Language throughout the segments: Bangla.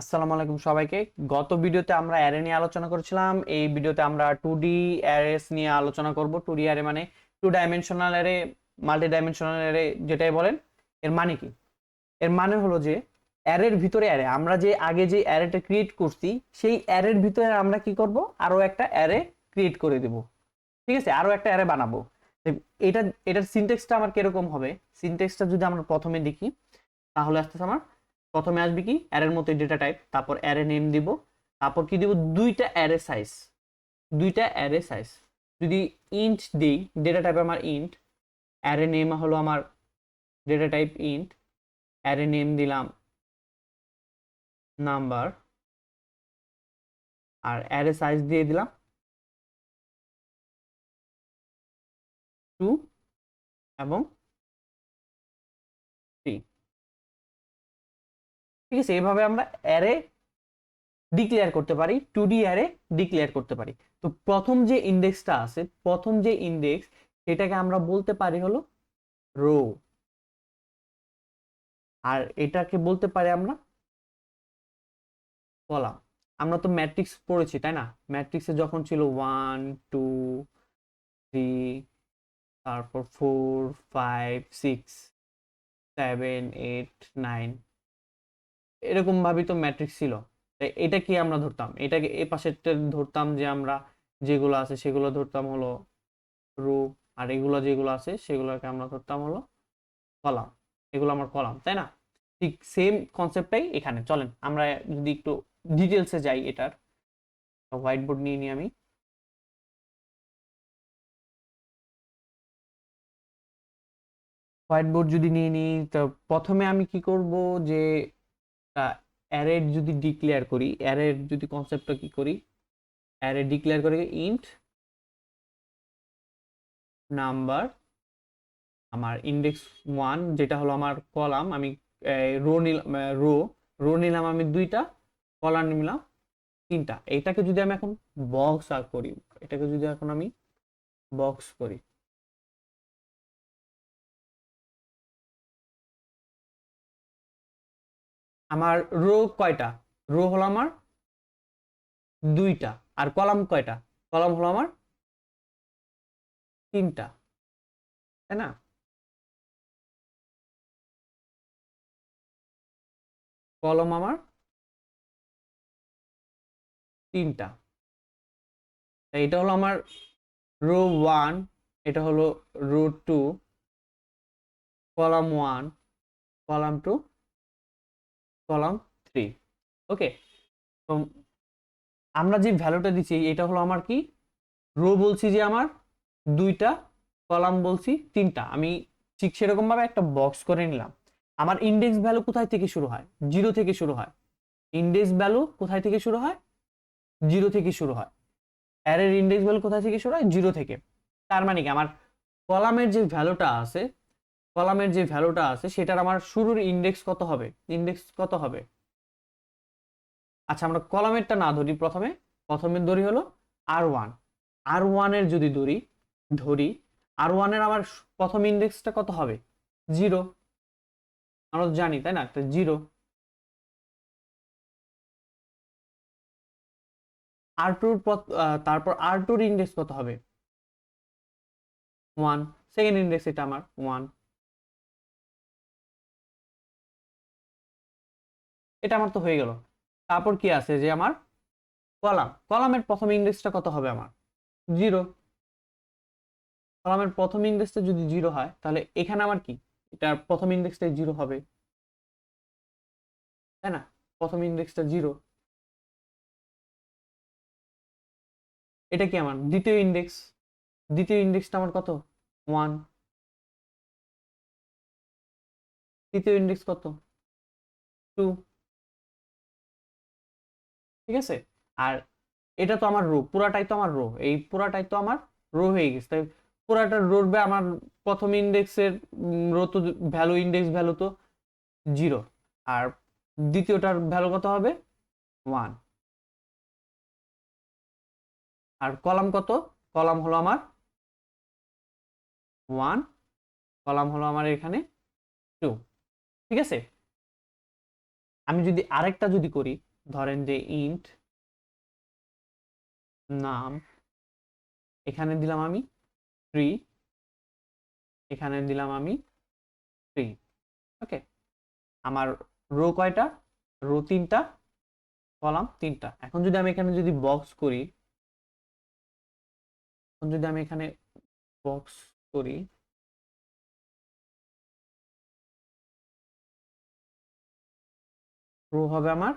আসসালামু আলাইকুম সবাইকে। গত ভিডিওতে আমরা অ্যারে নিয়ে আলোচনা করেছিলাম। এই ভিডিওতে আমরা 2D অ্যারেস নিয়ে আলোচনা করব। 2D অ্যারে মানে two dimensional array, multi dimensional array যেটাই বলেন। এর মানে কি? এর মানে হলো যে অ্যারের ভিতরে অ্যারে, আমরা যে আগে যে অ্যারেটা ক্রিয়েট করছি সেই অ্যারের ভিতরে আমরা কি করব, আরো একটা অ্যারে ক্রিয়েট করে দেব। ঠিক আছে, আরো একটা অ্যারে বানাবো। এটা এটার সিনট্যাক্সটা আমার কিরকম হবে? সিনট্যাক্সটা যদি আমরা প্রথমে দেখি তাহলে আসতেছে আমার প্রথমে আসবে কি অ্যারের মতো ডেটা টাইপ, তারপর অ্যারে নেম দিব, তারপর কি দিব দুইটা অ্যারে সাইজ। যদি ইন্ট দিই, ডেটা টাইপ আমার ইন্ট, অ্যারে নেম হলো আমার data type int, array name দিলাম নাম্বার, আর অ্যারে সাইজ দিয়ে দিলাম 2 এবং 3। ঠিক আছে, এভাবে আমরা অ্যারে ডিক্লেয়ার করতে পারি, 2D অ্যারে ডিক্লেয়ার করতে পারি। তো প্রথম যে ইন্ডেক্সটা আছে, প্রথম যে ইন্ডেক্স, সেটাকে আমরা বলতে পারি হলো রো, আর এটাকে বলতে পারি আমরা কলাম। আমরা তো ম্যাট্রিক্স পড়েছি তাই না? ম্যাট্রিক্সে যখন ছিল 1 2 3, তারপর 4 5 6 7 8 9, এরকম ভাবেই তো ম্যাট্রিক্স ছিল। তাই এটা কি আমরা ধরতাম, এটাকে এ পাশেরটা ধরতাম যে আমরা যেগুলো আছে সেগুলো ধরতাম হলো রো, আর এগুলো যেগুলো আছে সেগুলোকে আমরা ধরতাম হলো কলাম। এগুলো আমার কলাম তাই না? ঠিক সেম কনসেপ্টটাই এখানে। চলেন আমরা যদি একটু ডিটেলসে যাই এটার। হোয়াইট বোর্ড নিয়ে নিই আমি। হোয়াইট বোর্ড যদি নিয়ে নিই, তো প্রথমে আমি কি করব যে অ্যারের যদি ডিক্লেয়ার করি, অ্যারের যদি কনসেপ্টটা কি করি, অ্যারে ডিক্লেয়ার করে ইন্ট নাম্বার, আমার ইন্ডেক্স 1 যেটা হলো আমার কলাম, আমি রো নিলাম, রো নিলাম আমি 2টা, কলাম নিলাম 3টা। এটাকে যদি আমি এখন বক্স করি, এটাকে যদি এখন আমি বক্স করি, আমার রো কয়টা? রো হলো আমার 2টা, আর কলাম কয়টা? কলাম হলো আমার 3টা, তাই না? কলম আমার 3টা। তাই এটা হলো আমার রো 1, এটা হলো রো 2, কলাম 1, কলাম 2, কলাম 3। ওকে, তো আমরা যে ভ্যালুটা দিচ্ছি এটা হলো আমার কি, রো বলছি যে আমার 2টা, কলাম বলছি 3টা। আমি ঠিক সেরকম ভাবে একটা বক্স করে নিলাম। আমার ইন্ডেক্স ভ্যালু কোথায় থেকে শুরু হয়? 0 থেকে শুরু হয়। ইন্ডেক্স ভ্যালু কোথায় থেকে শুরু হয়? 0 থেকে শুরু হয়। অ্যারের ইন্ডেক্স ভ্যালু কোথায় থেকে শুরু হয়? 0 থেকে। তার মানে কি, আমার কলামের যে ভ্যালুটা আছে, কলামের যে ভ্যালুটা আছে সেটার আমার শুরুর ইন্ডেক্স কত হবে? ইন্ডেক্স কত হবে? আচ্ছা, আমরা কলামেরটা না ধরি, প্রথমে প্রথমে ধরি হলো আর1। আর1 এর যদি ধরি ধরি আর1 এর আমার প্রথম ইন্ডেক্সটা কত হবে? 0। আমরা তো জানি তাই না, একটা 0। আর2 তারপর আর2 এর ইন্ডেক্স কত হবে? 1। সেকেন্ড ইন্ডেক্স এটা আমার 1। এটা আমার তো হয়ে গেল। তারপর কি আছে যে আমার কলামের প্রথম ইন্ডেক্সটা কত হবে আমার? 0। কলামের প্রথম ইন্ডেক্সটা যদি 0 হয় তাহলে এখানে আমার কি, এটার প্রথম ইন্ডেক্সটাই 0 হবে তাই না? প্রথম ইন্ডেক্সটা 0। এটা কি আমার দ্বিতীয় ইন্ডেক্স, দ্বিতীয় ইন্ডেক্সটা আমার কত? 1। তৃতীয় ইন্ডেক্স কত? 2। ঠিক আছে, আর এটা তো আমার রো, পুরাটাই তো আমার রো, এই পুরাটাই তো আমার রো হয়ে গেছে। তাই পুরাটা রোর আমার প্রথম ইন্ডেক্সের রো তো ভ্যালু, ইন্ডেক্স ভ্যালু তো 0, আর দ্বিতীয়টার ভ্যালু কত হবে? 1। আর কলাম কত? কলাম হলো আমার 1, কলাম হলো আমার এখানে 2। ঠিক আছে, আমি যদি আরেকটা যদি করি, ধরেন যে ইন্ট নাম, এখানে দিলাম আমি 3, এখানে দিলাম আমি 3। ওকে, আমার রো কয়টা? রো 3টা, কলাম 3টা। এখন যদি আমি এখানে যদি বক্স করি, এখন যদি আমি এখানে বক্স করি, রো হবে আমার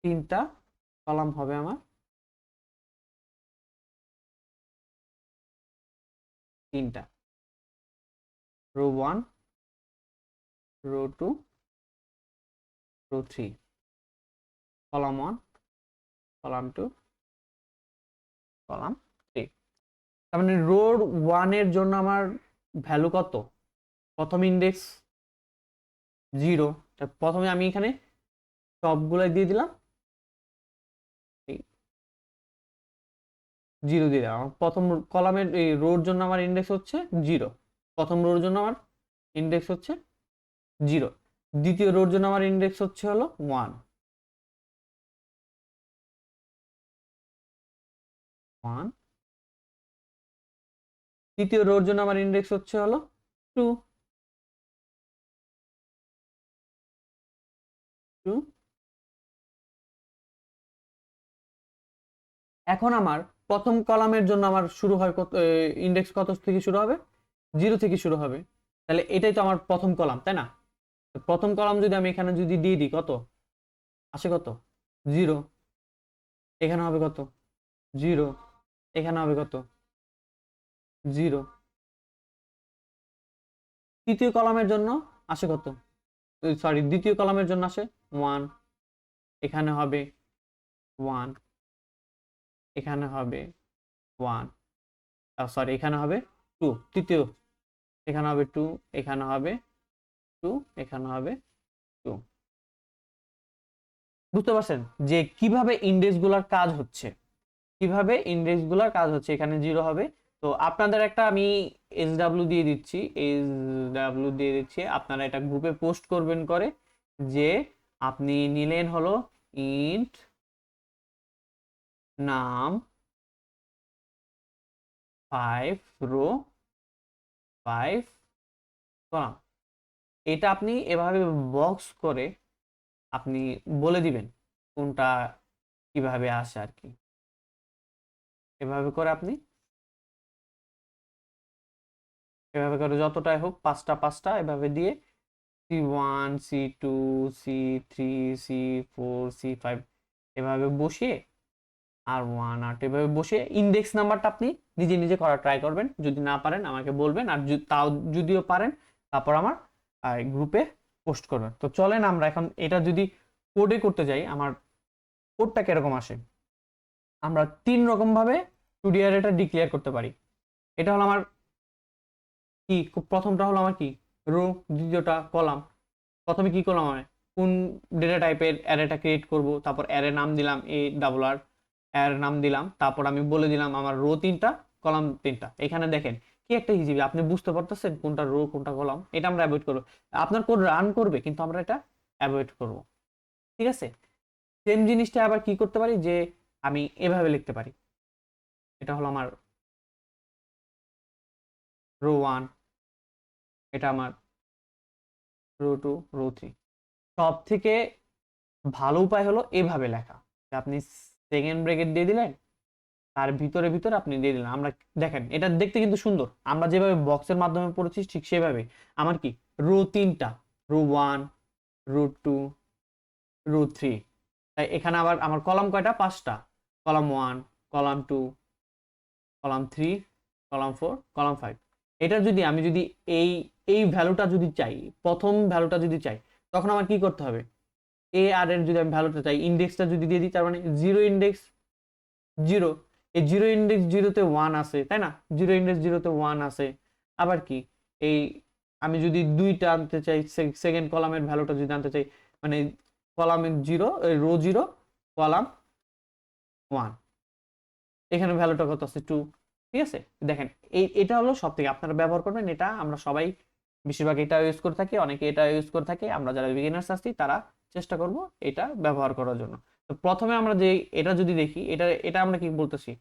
3টা, কলাম হবে আমার 3টা। Row 1, row 2, row 3, column 1, column 2, column 3। তার মানে রো 1 এর জন্য আমার ভ্যালু কত? প্রথম ইন্ডেক্স 0। প্রথমে আমি এখানে সবগুলাই দিয়ে দিলাম 0 দিয়ে দিলাম। প্রথম কলামের এই রোর জন্য আমার ইন্ডেক্স হচ্ছে 0, প্রথম রোর জন্য আমার ইন্ডেক্স হচ্ছে 0, দ্বিতীয় রোর জন্য আমার ইন্ডেক্স হচ্ছে হলো 1, তৃতীয় রোর জন্য আমার ইন্ডেক্স হচ্ছে হলো 2, এখন আমার প্রথম কলামের জন্য আমার শুরু হয় কত, ইন্ডেক্স কত থেকে শুরু হবে? 0 থেকে শুরু হবে। তাহলে এটাই তো আমার প্রথম কলাম, তাই না? প্রথম কলাম যদি আমি এখানে যদি দিয়ে দিই, কত আসে? কত? 0। এখানে হবে কত? 0। এখানে হবে কত? 0। তৃতীয় কলামের জন্য আসে কত? সরি, দ্বিতীয় কলামের জন্য আসে 1। এখানে হবে 1, এখানে হবে 1, সরি এখানে হবে 2। তৃতীয়, এখানে হবে 2, এখানে হবে 2, এখানে হবে 2। বুঝতে পারছেন যে কিভাবে ইন্ডেক্স গুলার কাজ হচ্ছে, কিভাবে ইন্ডেক্স গুলার কাজ হচ্ছে? এখানে 0 হবে। তো আপনাদের একটা আমি SW দিয়ে দিচ্ছি, SW দিয়ে দিচ্ছি, আপনারা এটা গ্রুপে পোস্ট করবেন করে যে আপনি নিলেন হলো ইন্ট নাম 5 রো 5 কলাম। এটা আপনি এভাবে বক্স করে আপনি বলে দিবেন কোনটা কিভাবে আসে আর কি। এভাবে করে আপনি, এভাবে করে যতটাই হোক 5টা 5টা এভাবে দিয়ে C1 C2 C3 C4 C5 এভাবে বসিয়ে R1 R2 এভাবে বসিয়ে ইন্ডেক্স নাম্বারটা আপনি নিজে নিজে করা ট্রাই করবেন। যদি না পারেন আমাকে বলবেন, আর তাও যদিও পারেন তারপর আমার গ্রুপে পোস্ট করবেন। তো চলেন আমরা এখন এটা যদি কোডে করতে যাই, আমার কোডটা কিরকম আসে? আমরা 3 রকম ভাবে 2D অ্যারেটা ডিক্লেয়ার করতে পারি। এটা হলো আমার কি, প্রথমটা হলো আমার কি রো, দ্বিতীয়টা কলাম। প্রথমে কি করলাম, আমি কোন ডেটা টাইপের অ্যারেটা ক্রিয়েট করব, তারপর অ্যারে নাম দিলাম ARR, অ্যারে নাম দিলাম, তারপর আমি বলে দিলাম আমার রো 3টা, কলাম 3টা। এখানে দেখেন কি একটা ইজি, আপনি বুঝতে পারতেছেন কোনটা রো কোনটা কলাম? এটা আমরা অ্যাভয়েড করব। আপনার কোড রান করবে কিন্তু আমরা এটা অ্যাভয়েড করব। ঠিক আছে, সেম জিনিসটা আবার কি করতে পারি যে আমি এভাবে লিখতে পারি, এটা হলো আমার রো 1, এটা আমার রো 2, রো 3। সব থেকে ভালো উপায় হলো এভাবে লেখা, যে আপনি সেকেন্ড ব্র্যাকেট দিয়ে দিলেন, তার ভিতরে ভিতরে আপনি দিয়ে দিলেন। আমরা দেখেন এটা দেখতে কিন্তু সুন্দর, আমরা যেভাবে বক্সের মাধ্যমে পড়েছি ঠিক সেভাবে। আমার কি রো 3টা, রো 1, রো 2, রো 3। তাই এখানে আবার আমার কলাম কয়টা? 5টা, column 1, column 2, column 3, column 4, column 5। এটা যদি আমি যদি এই এই ভ্যালুটা যদি চাই, প্রথম ভ্যালুটা যদি চাই, তখন আমার কি করতে হবে? AR এর যদি আমি ভ্যালুটা চাই, ইন্ডেক্সটা যদি দিয়ে দিই, তার মানে 0 ইন্ডেক্স 0, এই 0 ইন্ডেক্স 0-তে 1 আছে, তাই না? 0 ইন্ডেক্স 0-তে 1 আছে। আবার কি এই আমি যদি 2টা আনতে চাই, সেকেন্ড কলামের ভ্যালুটা যদি আনতে চাই, মানে কলামের 0, রো 0, কলাম 1, এখানে ভ্যালুটা কত আছে? 2। ঠিক আছে, দেখেন এটা হলো সব থেকে আপনারা ব্যবহার করবেন, এটা আমরা সবাই বেশিরভাগ এটা ইউজ করে থাকি, অনেকে এটা ইউজ করে থাকে। আমরা যারা বিগিনার্স আছি তারা চেষ্টা করব এটা ব্যবহার করার জন্য। তো প্রথমে আমরা যে এটা যদি দেখি, এটা এটা আমরা কি বলতেছি,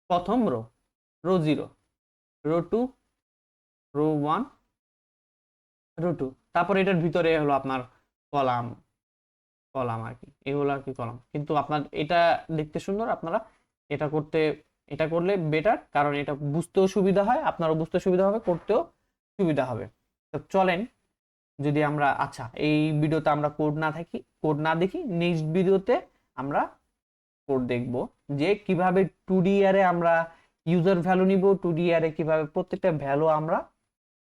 প্রথম row, row 0, row 2, row 1, row 2, তারপর এটার ভিতরে হলো আপনার কলাম, কলাম আর কি, এগুলো আর কি কলাম। কিন্তু আপনার এটা দেখতে সুন্দর, আপনারা এটা করতে, এটা করলে বেটার, কারণ এটা বুঝতেও সুবিধা হয়, আপনারও বুঝতে সুবিধা হবে, করতেও সুবিধা হবে। তো চলেন, যদি আমরা, আচ্ছা এই ভিডিওতে আমরা কোড না দেখি, নেক্সট ভিডিওতে আমরা কোড দেখব যে কিভাবে 2D অ্যারে আমরা ইউজার ভ্যালু নিব, 2D অ্যারে কিভাবে প্রত্যেকটা ভ্যালু আমরা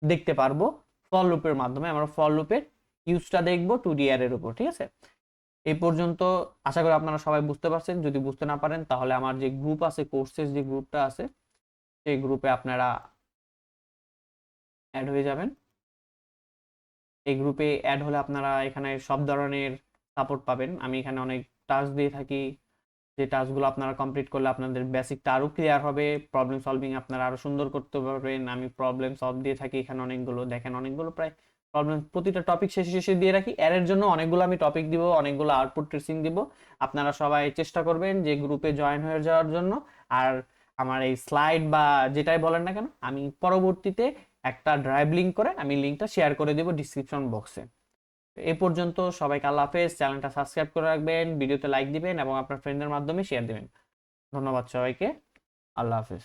দেখতে পারবো ফর লুপের মাধ্যমে। আমরা ফর লুপের ইউজটা দেখব 2D অ্যারের উপর, ঠিক আছে? এই পর্যন্ত আশা করি আপনারা সবাই বুঝতে পারছেন। যদি বুঝতে না পারেন তাহলে আমার যে গ্রুপ আছে, কোর্সেস যে গ্রুপটা আছে, সেই গ্রুপে আপনারা অ্যাড হয়ে যাবেন। এই গ্রুপে অ্যাড হলে আপনারা এখানে সব ধরনের সাপোর্ট পাবেন। আমি এখানে অনেক টাস্ক দিয়ে থাকি, যে টাস্কগুলো আপনারা কমপ্লিট করলে আপনাদের বেসিকটা আরো ক্লিয়ার হবে, প্রবলেম সলভিং আপনারা আরো সুন্দর করতে পারবেন। আমি প্রবলেম সলভ দিয়ে থাকি এখানে অনেকগুলো, দেখেন অনেকগুলো, প্রায় প্রবলেম প্রতিটা টপিক শেষে শেষে দিয়ে রাখি। এর জন্য অনেকগুলো আমি টপিক দিব, অনেকগুলো আউটপুট ট্রেসিং দিব। আপনারা সবাই চেষ্টা করবেন যে গ্রুপে জয়েন হয়ে যাওয়ার জন্য। আর আমার এই স্লাইড বা যেটাই বলেন না কেন, আমি পরবর্তীতে একটা ড্রাইভ লিঙ্ক করে আমি লিঙ্কটা শেয়ার করে দেব ডিসক্রিপশন বক্সে। এ পর্যন্ত সবাইকে আল্লাহ হাফেজ। চ্যানেলটা সাবস্ক্রাইব করে রাখবেন, ভিডিওতে লাইক দিবেন এবং আপনার ফ্রেন্ডদের মাধ্যমে শেয়ার দিবেন। ধন্যবাদ সবাইকে, আল্লাহ হাফেজ।